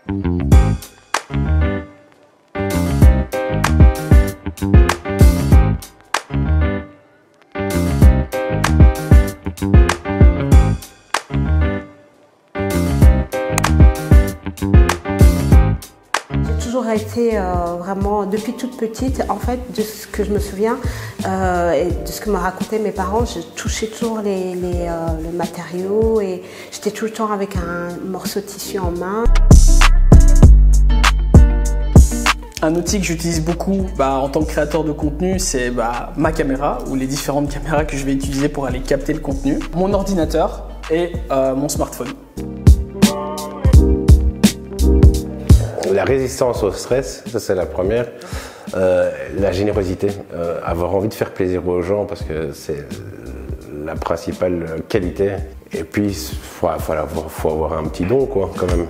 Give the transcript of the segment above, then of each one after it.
J'ai toujours été vraiment, depuis toute petite, en fait, de ce que je me souviens et de ce que me racontaient mes parents, je touchais toujours les matériaux et j'étais tout le temps avec un morceau de tissu en main. Un outil que j'utilise beaucoup en tant que créateur de contenu, c'est ma caméra ou les différentes caméras que je vais utiliser pour aller capter le contenu, mon ordinateur et mon smartphone. La résistance au stress, ça c'est la première. La générosité, avoir envie de faire plaisir aux gens parce que c'est la principale qualité. Et puis il faut avoir un petit don quoi, quand même.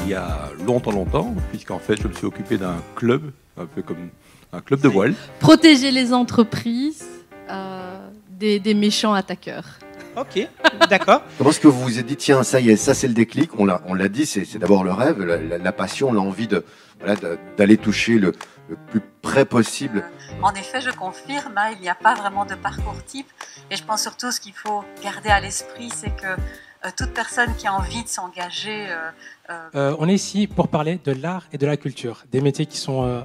Il y a longtemps, puisqu'en fait je me suis occupé d'un club, un peu comme un club de voile. Protéger les entreprises des méchants attaqueurs. Ok, d'accord. Comment est-ce que vous vous êtes dit, tiens, ça y est, ça c'est le déclic, on l'a dit, c'est d'abord le rêve, la passion, l'envie d'aller toucher le plus près possible. En effet, je confirme, il n'y a pas vraiment de parcours type. Et je pense surtout ce qu'il faut garder à l'esprit, c'est que toute personne qui a envie de s'engager... On est ici pour parler de l'art et de la culture, des métiers qui sont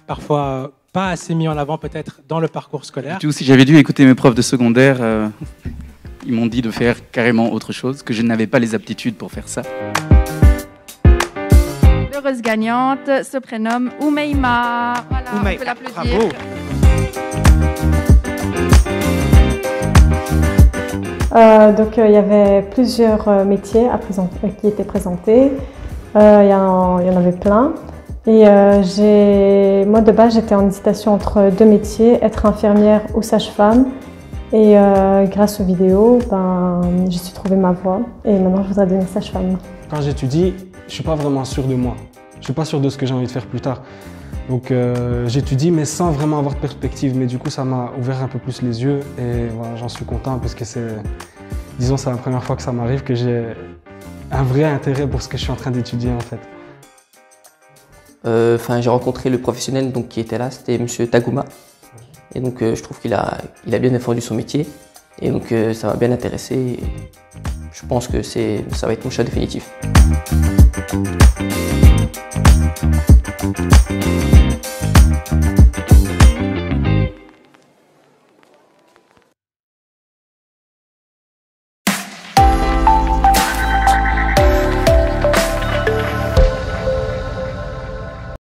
parfois pas assez mis en avant peut-être dans le parcours scolaire. Si j'avais dû écouter mes profs de secondaire, ils m'ont dit de faire carrément autre chose, que je n'avais pas les aptitudes pour faire ça. L'heureuse gagnante se prénomme Oumeima. Voilà, on peut l'applaudir. Bravo. Donc il y avait plusieurs métiers qui étaient présentés. Il y en avait plein. Et moi de base j'étais en hésitation entre deux métiers, être infirmière ou sage-femme. Et grâce aux vidéos, j'ai su trouver ma voie. Et maintenant je voudrais devenir sage-femme. Quand j'étudie, je ne suis pas vraiment sûr de moi. Je ne suis pas sûr de ce que j'ai envie de faire plus tard. Donc j'étudie mais sans vraiment avoir de perspective. Mais du coup ça m'a ouvert un peu plus les yeux et voilà, j'en suis content parce que c'est la première fois que ça m'arrive que j'ai un vrai intérêt pour ce que je suis en train d'étudier en fait. J'ai rencontré le professionnel qui était là, c'était M. Tagouma. Et donc je trouve qu'il a bien défendu son métier. Et donc ça m'a bien intéressé. Et je pense que ça va être mon choix définitif.